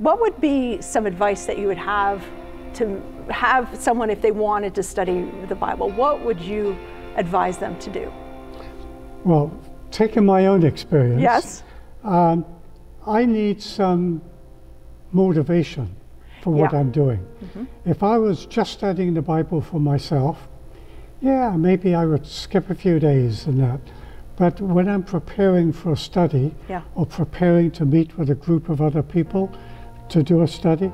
What would be some advice that you would have to have someone, if they wanted to study the Bible, what would you advise them to do? Well, taking my own experience, yes, I need some motivation for what I'm doing. Mm-hmm. If I was just studying the Bible for myself, yeah, maybe I would skip a few days and that. But when I'm preparing for a study, or preparing to meet with a group of other people to do a study,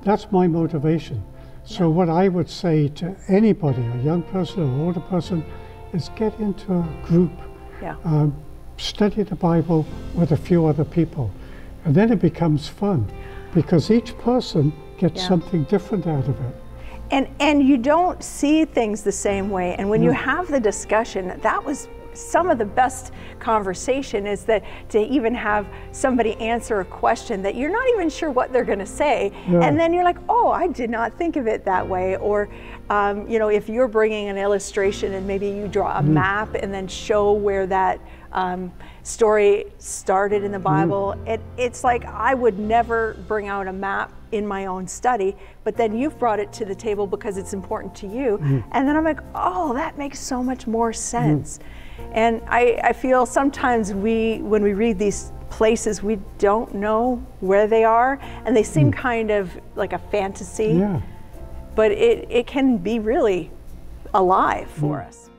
that's my motivation. So what I would say to anybody, a young person or older person, is get into a group, study the Bible with a few other people. And then it becomes fun, because each person gets something different out of it. And you don't see things the same way. And when you have the discussion, that was some of the best conversation, is that to even have somebody answer a question that you're not even sure what they're going to say, and then you're like, oh, I did not think of it that way. Or you know, if you're bringing an illustration and maybe you draw a map and then show where that story started in the Bible, it's like I would never bring out a map in my own study, but then you've brought it to the table because it's important to you, and then I'm like, oh, that makes so much more sense. And I feel sometimes when we read these places, we don't know where they are, and they seem kind of like a fantasy, but it can be really alive for us.